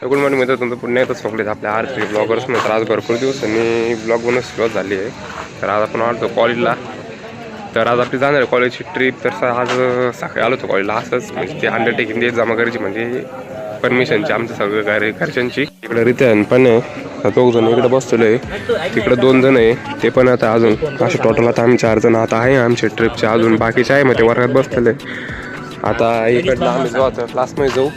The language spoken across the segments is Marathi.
गुड मॉर्निंग मित्र, तुमचं पुन्हा एकदा स्वागत आपल्या आरती ब्लॉगर्स मित्र. आज भरपूर दिवसांनी ब्लॉग बनवून सुरुवात झाली आहे. तर आज आपण आलो कॉलेजला. तर आज आपली जाणार आहे कॉलेजची ट्रिप. तर आज सकाळी आलो होतो कॉलेजला असंच, म्हणजे ते अंडरटेकिंग डेट जमा करायची, म्हणजे परमिशनची आमचं सगळं घरच्यांची. इकडे रित्यान पण आहे, 2 जण इकडे बसलेलो आहे, तिकडे 2 जण आहे, ते पण आता अजून असे टोटल आता आम्ही 4 जण आता आहे आमच्या ट्रिपचे. अजून बाकीचे आहे मग ते वर्गात बसलेले. आता इकडनं आम्ही जाऊ आता क्लासमध्ये जाऊ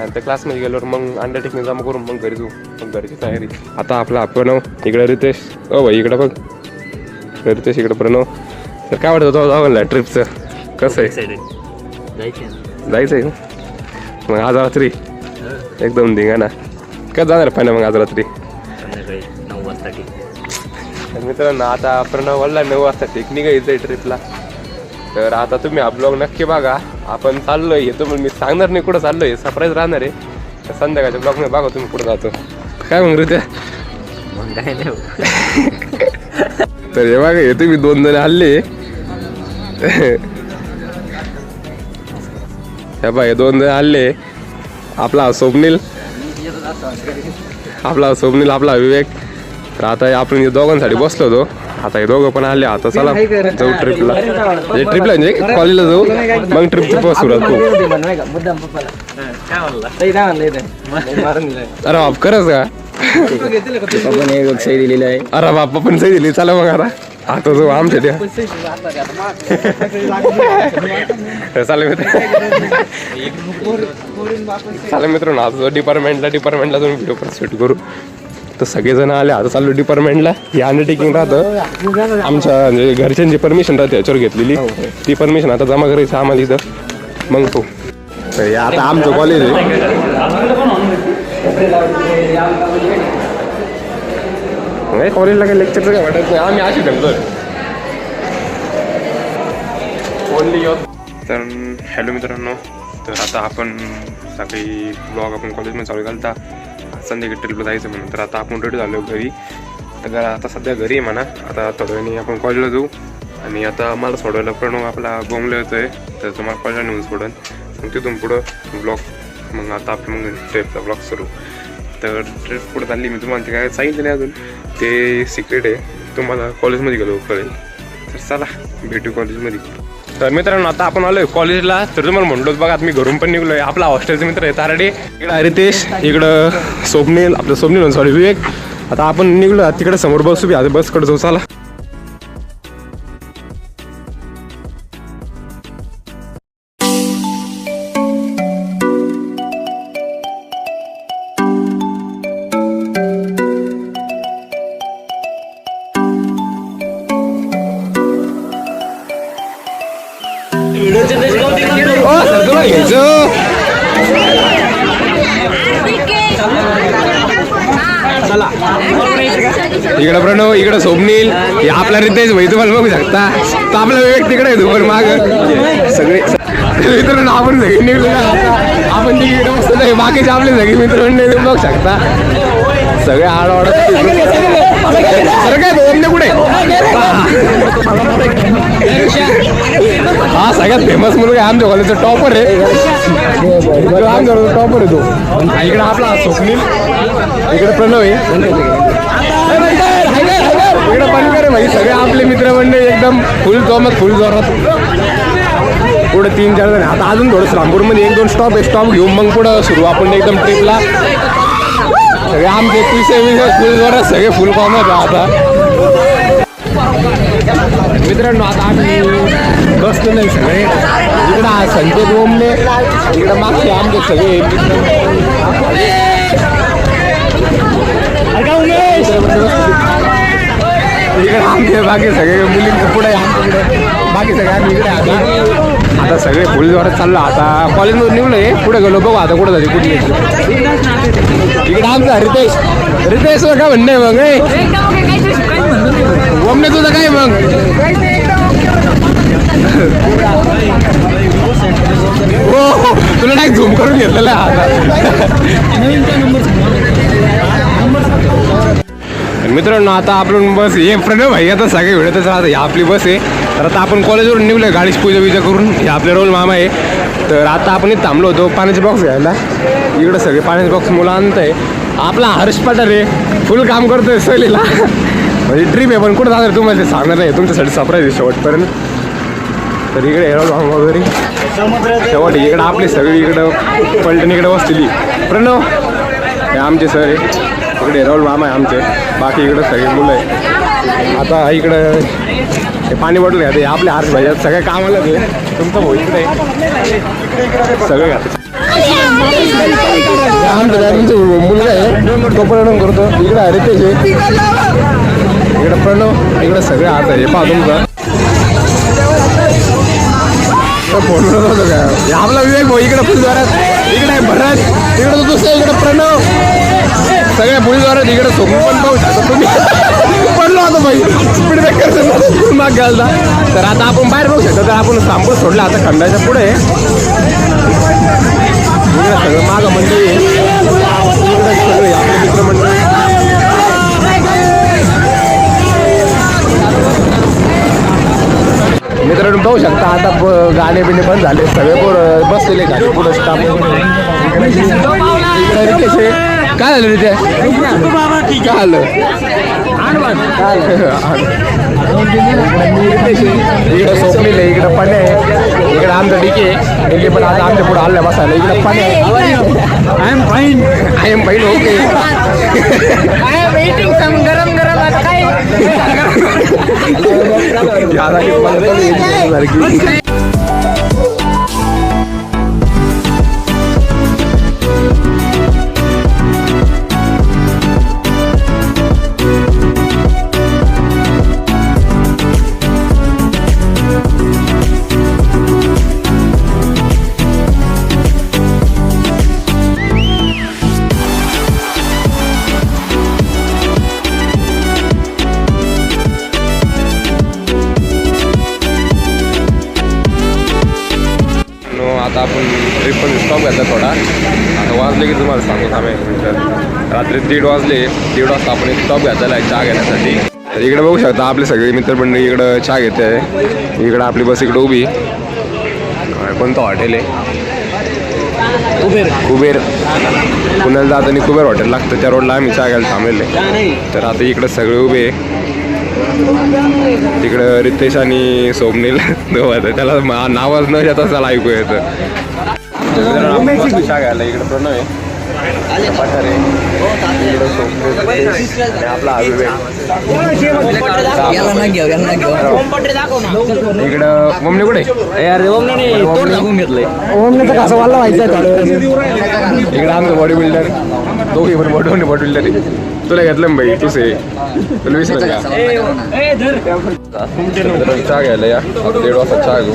आणि त्या क्लासमध्ये गेल्यावर मग अंडरटेकिंग जमा करून मग घरी जाऊ, मग घरची तयारी. आता आपला प्रणव इकडे, रितेश भाई इकडे बघ, रितेश इकडे प्रणव. तर काय वाटतं तो जाऊ ट्रिपचं कसं आहे? जायचं आहे मग आज रात्री एकदम धिंगाणा. काय जाणार पाहिजे मग आज रात्री? मित्रांनो आता प्रणव बोलला 9 वाजता ठीक निघायचं आहे ट्रिपला. तर आता तुम्ही हा ब्लॉग नक्की बघा. आपण चाललोय, येतो पण मी सांगणार नाही कुठं चाललोय, सरप्राईज राहणार आहे. तर संध्याकाळच्या ब्लॉगमध्ये बघा तुम्ही कुठं जातो. काय मग रित्या? तर हे बघा, हे तुम्ही 2 जण हल्ले, हे बघा हे 2 जण हल्ले. आपला स्वप्नील, आपला विवेक. तर आता आपण या दोघांसाठी बसलो होतो. आता हे दोघं पण आले. आता चला जाऊ ट्रिपला, म्हणजे कॉलेजला जाऊ, मग ट्रिपची सुरुवात करू. अरे बाप खरंच का? सही दिलेली आहे. अरे बाप्पा पण सही दिली. चला मग आता जाऊ आमच्या त्या. चालेल मित्रांनो, आता डिपार्टमेंटला जाऊन व्हिडिओ पण शूट करू. तर सगळेजण आले. आता चाललो डिपार्टमेंटला. हे अंडरटेकिंग राहतं आमच्या, म्हणजे घरच्यांची परमिशन राहते याच्यावर घेतलेली. ती परमिशन आता जमा करायची आम्हाला इथं, मग तो. तर आता आमचं कॉलेज आहे. कॉलेजला काही लेक्चरचं काय वाटत नाही, आम्ही अशी जमतोय ओनली. तर हॅलो मित्रांनो, तर आता आपण सकाळी ब्लॉग आपण कॉलेजमध्ये चालू घालता, संध्याकाळी ट्रिपला जायचं म्हणून. तर आता आपण रेडी झालो घरी. तर आता सध्या घरी आहे म्हणा. आता थोड्या वेळाने आपण कॉलेजला जाऊ. आणि आता मला सोडवायला प्रणव आपला बोंबले येतो आहे, तर तुम्हाला कॉलेजला नेऊन सोडून मग तिथून पुढं ब्लॉग. मग आता आपण मग ट्रिपचा ब्लॉग सुरू. तर ट्रिप पुढं चालली, मी तुम्हाला ते काय सांगितलं नाही अजून, ते सिक्रेट आहे, तुम्हाला कॉलेजमध्ये गेलो कळेल. तर चला भेटू कॉलेजमध्ये. तर मित्रांनो आता आपण आलोय कॉलेजला. तर तुम्हाला म्हणलोच बघा, मी घरून पण निघलोय. आपला हॉस्टेलचे मित्र आहे तारडे, इकडं रितेश, इकडं स्वप्नील, आपलं स्वप्नील सॉरी विवेक. आता आपण निघलो तिकडे समोर बस उभी, आता बसकडे जाऊ. चला इकडं प्रणव, इकडं स्वप्नील, आपला रितेश भाई तुम्हाला बघू शकता. तर आपला विवेक तिकडे आहे दुपार माग. सगळे मित्रांनो आपण सगळे निघलो, आपण तिकडे मस्त नाही, बाकीचे आपले सगळे मित्र बघू शकता. सगळे आडवाडत काय बोलणे कुठे. हा सगळ्यात फेमस मुलगा आहे आमच्या कॉलेजचा, टॉपर आहे आमच्या टॉपर आहे तो. इकडे आपला स्वप्नील, इकडे प्रणव आहे, इकडे पण करे भाई. सगळे आपले मित्र मंडळी एकदम फुल जोरात. पुढे 3-4 जण. आता अजून थोडं रामपूरमध्ये 1-2 स्टॉप आहे, स्टॉप घेऊन मग पुढं सुरू आपण एकदम ट्रिपला. सगळे आमचे फुल जोरात, सगळे फुल कॉमत आता. मित्रांनो आता आम्ही बसलो नाही सगळे. इकडं संकेत ओमले, इकडं मागचे आमचे सगळे इकडे आमचे बाकी सगळे मुलींचं पुढे आमच्याकडे, बाकी सगळे आम्ही इकडे. आता सगळे फुल जोरात चाललो. आता कॉलेजमध्ये निघलोय, पुढे गेलो बघू आता कुठं झाली कुठली. इकडे आमचा रितेश काय म्हणणं आहे मग? ओमने तुझं काय मग? हो तुला नाही झूम करून घेतलेला आता. मित्रांनो आता आपण बस, हे प्रणव भाई आता सगळे वेळेतच राहतं. ही आपली बस आहे. तर आता आपण कॉलेजवरून निघलो आहे गाडीची पूजा करून. हे आपले रोल मामा आहे. तर आता आपण इथं थांबलो होतो पाण्याचे बॉक्स घ्यायला. इकडं सगळे पाण्याचे बॉक्स मुलं आणत आहे. आपला हर्ष पठारे फुल काम करतोय सहलीला. म्हणजे ट्रिप आहे पण कुठं जाणार तुम्हाला ते सांगणार नाही, तुमच्यासाठी सरप्राईज आहे शेवटपर्यंत. तर इकडे रोल मामा वगैरे शेवट इकडं आपली सगळी इकडं पलटण इकडे बसलेली. प्रणव हे आमचे सर आहे. इकडे रोल मामा आहे आमचे. बाकी इकडं सगळे मुलं आहे. आता इकडं हे पाणी बॉटल घ्या. ते आपले हर्ष भाई सगळ्या कामाला ते तुमचं भाऊ इकडे सगळं घात. मुलगा आहे तो परिणाम करतो. इकडे रितेश आहे, इकडे प्रणव, इकडे सगळे हात आहे. पहा तुमचा फोन होतो काय आपला विवेक भाऊ इकडे फुलद्वारात, इकडे भरत, इकडे दुसरं इकडे प्रणव, सगळ्या फुलद्वारात. इकडे सोमू पण पाहू शकता तुम्ही. पडलो होतो भाई स्पीड ब्रेकर माग घालता. तर आता आपण बाहेर बघू शकतो. तर आपण सांबूळ सोडला आता खंडाच्या पुढे. इकडे सगळं मागं मंडळी आहे. इकडे सगळे आपले मित्रमंडळी. मित्रांनो पाहू शकता आता गाणे बिणे बंद झाले. सगळे पोरं बसलेले गाडी पुढं स्टाफ. काय झालं रे? काय झालं? इकडं स्वप्नील आहे, इकडं पाणी आहे, इकडं आमचं डिके पण आता आमच्या पुढे आलं बसायला. इकडं पाणी आहे. I am fine okay. गरम गरम आता आपण ट्रिप पण स्टॉप घ्यायचा थोडा. आता वाजले की तुम्हाला सांगू थांबे रात्री 1:30 वाजले. 1:30 वाजता आपण एक स्टॉप घ्यायचा आहे चहा घेण्यासाठी. तर इकडे बघू शकता आपले सगळे मित्रमंडळी इकडं चहा घेते आहे. इकडं आपली बस इकडं उभी. कोणतं हॉटेल आहे? कुबेर. पुण्याला जाताना कुबेर हॉटेल लागतं. त्या रोडला आम्ही चहा घ्यायला थांबलेले. तर आता इकडं सगळे उभे. तिकडं रितेश आणि स्वप्नील त्याला नावच न येत त्याला ऐकू येतं. चहा घ्यायला इकडं प्रणव आहे, पठारे, इकडं स्वप्नील, आपला विवेक. इकडं मम्मी कुठे? कसं वाला व्हायचं. इकडं आमचं बॉडी बिल्डर. दोघे पण बॉडी बिल्डर. तुला घेतलं ना भाई तुझे तुला विसरलं का? चहा घ्यायला या 1:30 वाजता चहा घेऊ.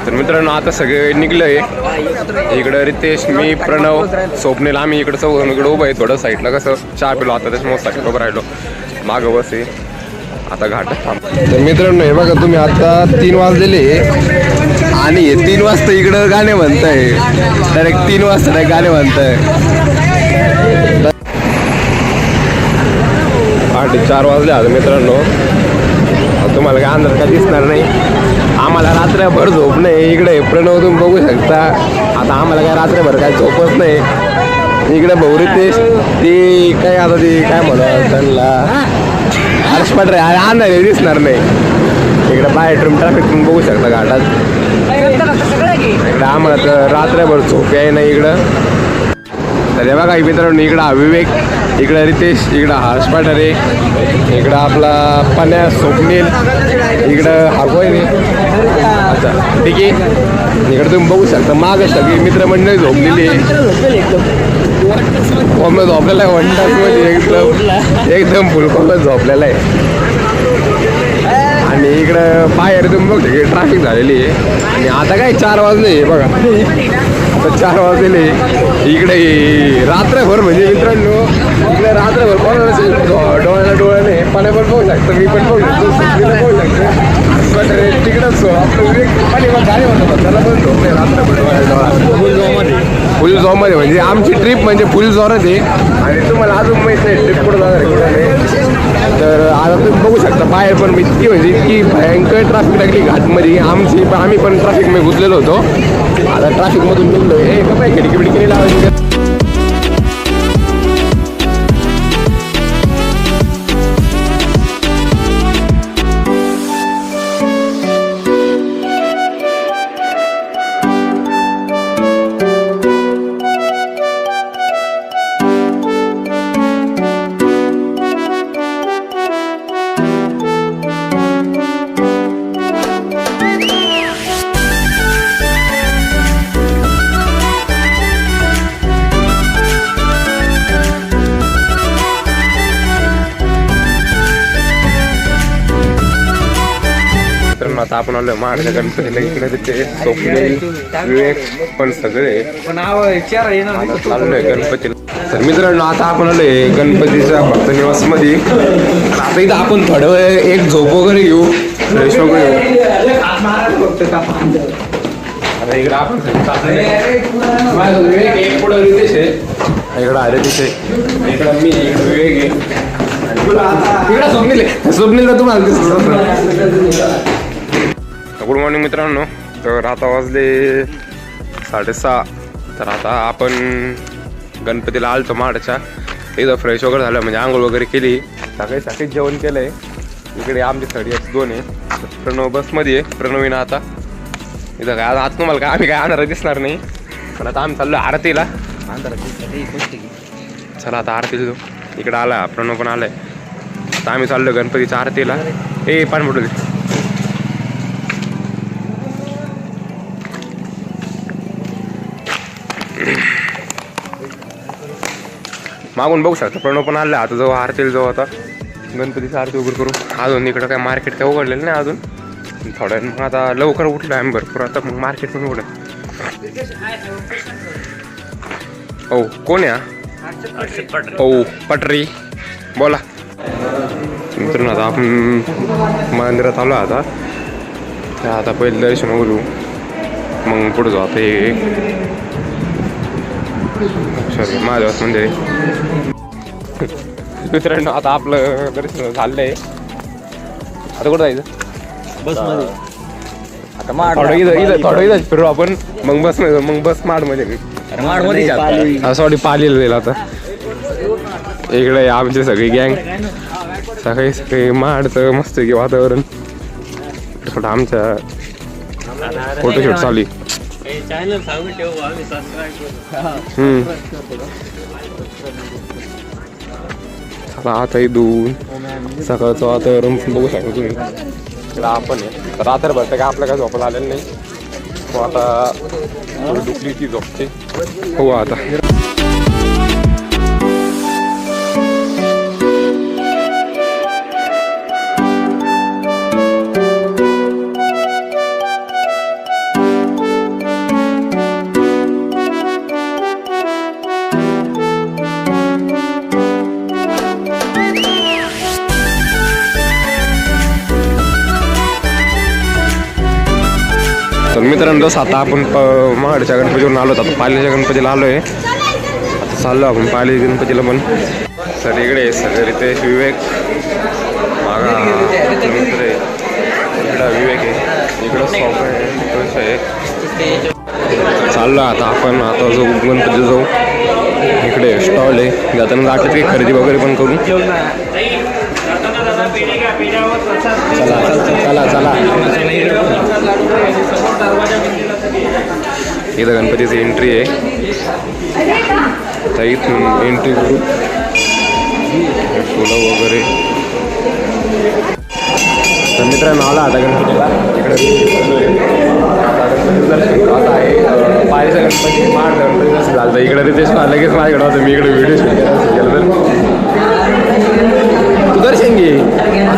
तर मित्रांनो आता सगळे निघलंय. इकडं रितेश, मी, प्रणव, स्वप्नील आम्ही इकडं चौघं इकडं उभं आहे. थोडं साईडला कसं चहा पिलो आता त्याच्यामुळे साईड उभं राहिलो. मागं बस आहे आता घाटात थांब. तर मित्रांनो हे बघा तुम्ही आता 3 वाजलेले आणि हे 3 वाजता इकडं गाणे म्हणताय. डायरेक्ट 3 वाजता नाही गाणे म्हणताय. 4:30 वाजले आता मित्रांनो. तुम्हाला काय अंदाज काय दिसणार नाही. आम्हाला रात्रभर झोप नाही. इकडे प्रणव तुम्ही बघू शकता. आता आम्हाला काय रात्रभर काय झोपच नाही. इकडे भाऊ रितेश ती काय आता ती काय म्हणा त्यांना हर्ष पठारे आणणार दिसणार नाही. इकडे बाहेर ट्रॅफिक तुम्ही बघू शकता घाटात. इकडं आम्हाला तर रात्रभर झोप आहे ना इकडं. तर हे बघा मित्रांनो इकडं हा विवेक, इकडं रितेश, इकडं हर्ष पठारे, इकडं आपला पण्या स्वप्नील, इकडं हरभोय. अच्छा ठीक आहे. इकडं तुम्ही बघू शकता मागं सगळी मित्रमंडळी झोपलेली आहे. कोंबड झोपलेला आहे 1 तासमध्ये एकदम फुल कोंबड झोपलेला आहे. आणि इकडं बाहेर तुम्ही बघू शकता ट्रॅफिक झालेली आहे. आणि आता काय 4 वाजले बघा. आता 4 वाजलेले. इकडे रात्रभर म्हणजे मित्रांनो इकडे रात्रभर कोणाला डोळ्याला डोळ्याने पाण्या पण पाहू शकतं. मी पण पाहू शकतो, पाहू शकतो. तिकडंच आपलं गाडी म्हणतो त्याला पण झोपले रात्रभर फुल जोमध्ये. म्हणजे आमची ट्रिप म्हणजे फुल जोरात आहे. आणि तुम्हाला अजून माहित नाही ट्रिप कुठं जाणार आहे कुठं नाही. तर आता तुम्ही बघू शकता बाहेर पण इतकी म्हणजे इतकी भयंकर ट्रॅफिक लागली घाटमध्ये. आम्ही पण ट्रॅफिकमध्ये गुंतलेलो होतो. आता ट्रॅफिकमधून निघलो हे का बाई खिडकी बिडकी लावायची. आता आपण आलो महाराजा गणपतीला. इकडे तिथे स्वप्नील विवेक पण सगळे चाललोय गणपतीला. तर मित्रांनो आता आपण आलोय गणपतीच्या भक्त निवास मध्ये. आता इथं आपण थोडं वेळ एक झोप वगैरे घेऊ, फ्रेश वगैरे घेऊ. आता इकडे आपण विवेक एक पुढं रितेश आहे, इकडं हरितेश आहे, इकडं मी, इकडं विवेक आहे, इकडं स्वप्नील आहे. स्वप्नीलला तुम्हाला दिसत. गुड मॉर्निंग मित्रांनो. तर आता वाजले 6:30. तर आता आपण गणपतीला आलतो माडच्या. इथं फ्रेश वगैरे झालं म्हणजे आंघोळ वगैरे केली. सकाळी जेवण केलं आहे. इकडे आमचे 2 आहे. प्रणव बसमध्ये आहे. प्रणवीनं आता इथं काय आज तुम्हाला काय आम्ही काय आणणार दिसणार नाही. पण आता आम्ही चाललो आरतीला. चला आता आरतीला जाऊ. इकडं आला प्रणव पण आलाय. आता आम्ही चाललो गणपतीच्या आरतीला. ए पाणी मोठं दे. मागून बघू शकता प्रणव पण आला. आता जाऊ आरतीला जाऊ. आता गणपतीची आरती वगैरे करू. अजून इकडं काय मार्केट काय उघडलेलं नाही अजून. थोड्या मग आता लवकर उठलो आम्ही भरपूर. आता मग मार्केट पण उघडलं. हो कोण आहे? हो पटरी बोला. मित्रांनो आता आपण मंदिरात आलो. आता पहिले दर्शन करू मग पुढे जाऊ. आता सॉरी महादेवाचं मंदिर आहे. मित्रांनो आता आपलं दर्शन झालंय. आता कुठं जायचं? बसमध्ये. आता थोडं इथं फिरू आपण. मग बसमध्ये मग बस माडमध्ये सॉरी पालीला जाईल. आता इकडे आमची सगळी गँग सकाळी माडचं मस्त की वातावरण. थोडं आमच्या फोटोशूट चालू. आता इथून सकाळचं वातावरण बघू शकतो तुम्ही. आपण रात्रभर काय आपल्या काय झोपत आलेलं नाही. मग आता दुखली ती झोपते. हो आता मित्रांनो आता आपण महाडच्या गणपतीवरून आलो. आता पालीच्या गणपतीला आलोय. आता चाललो आपण पाली गणपतीला पण. सर इकडे सगळे रितेश विवेक मागा मित्र आहे. इकडं विवेक आहे, इकडं सॉफ आहे. चाललो आता आपण. आता जाऊ गणपती जाऊ. इकडे स्टॉल आहे. जाताना गाठत काही खरेदी वगैरे पण करू. चला चला. इथं गणपतीची एंट्री आहे. तर इथून एंट्री करू. फुलं वगैरे. तर मित्रांनो आला आता गणपतीला. इकडे आता आहे पायचा गणपती माड गणपती कसं झालं. इकडे रितेश लगेच माझ्याकडे होतं. मी इकडे व्हिडिओ शूट केला. तर तू दर्शन घे.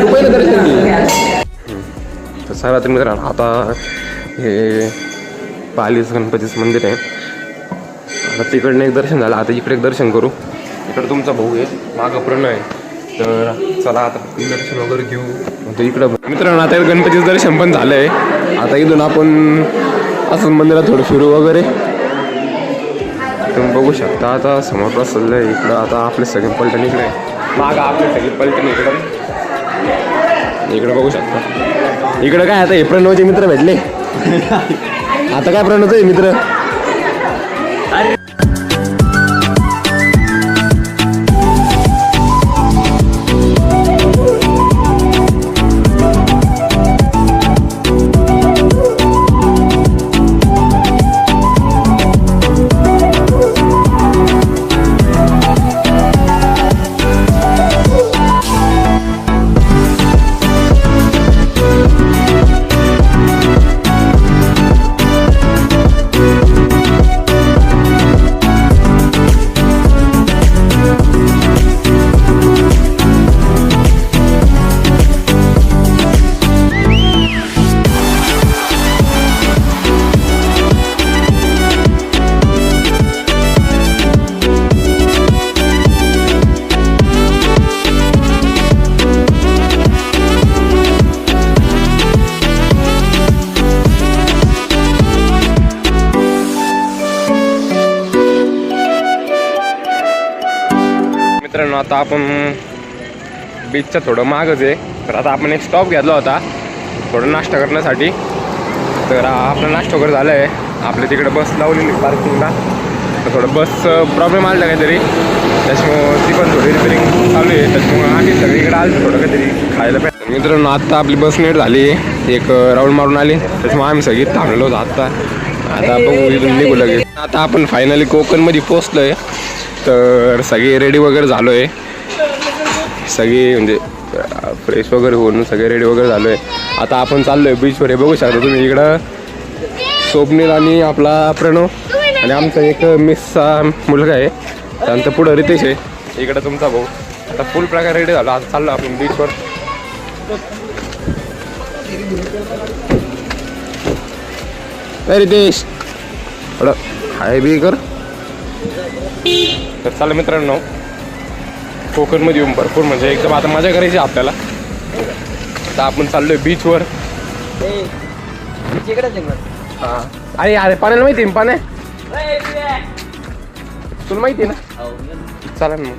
तू पहिलं दर्शन घे. तर सर्वात मित्रांनो आता हे पालीचं गणपतीचं मंदिर आहे. आता तिकडनं एक दर्शन झालं. आता इकडे एक दर्शन करू. इकडं तुमचा भाऊ आहे, मागं प्रणव आहे. तर चला आता दर्शन वगैरे घेऊ. तर इकडं मित्रांनो आता गणपतीचं दर्शन पण झालं आहे. आता इथून आपण असं मंदिरात थोडं फिरू वगैरे. तुम्ही बघू शकता आता समोर बसलं आहे. इकडं आता आपले सगळे पलटण इकडे आहे. मागं आपली सगळी पलटण इकडं बघू शकता. इकडं काय आता हे प्रणवचे मित्र भेटले. आता काय प्रणवचे मित्र. मित्रांनो आता आपण बीचच्या थोडं मागच आहे. तर आता आपण एक स्टॉप घेतला होता थोडं नाश्ता करण्यासाठी. तर आपला नाश्ता वगैरे झाला आहे. आपल्या तिकडे बस लावलेली पार्किंगला. तर थोडं बस प्रॉब्लेम आला काहीतरी, त्याच्यामुळं ती पण थोडी रिपेरिंग चालू आहे. त्याच्यामुळं आम्ही सगळीकडे आलो थोडं काहीतरी खायला पाहिजे. मित्रांनो आता आपली बस नीट झाली आहे. एक राऊंड मारून आली. त्याच्यामुळे आम्ही सगळी थांबलेलो होतो आता बघू इथून निघू लगेच. आता आपण फायनली कोकणमध्ये पोचलो आहे. तर सगळे रेडी वगैरे झालो आहे. सगळी म्हणजे फ्रेश वगैरे होऊन सगळे रेडी वगैरे झालो आहे. आता आपण चाललो आहे बीचवर. हे बघू शकता तुम्ही इकडं स्वप्नील आणि आपला प्रणव आणि आमचा एक मिसचा मुलगा आहे. त्यानंतर पुढं रितेश आहे. इकडं तुमचा भाऊ. आता फुल प्रकार रेडी झाला. आता चाललो आपण बीचवर. रितेश थोडं हाय बी कर. तर चला मित्रांनो कोकणमध्ये येऊन भरपूर म्हणजे एकदम आता मजा करायची आपल्याला. आता आपण चाललोय बीचवर. हां अरे अरे पाण्याला माहिती आहे पाण्या तुला माहिती आहे ना. चालेल मग.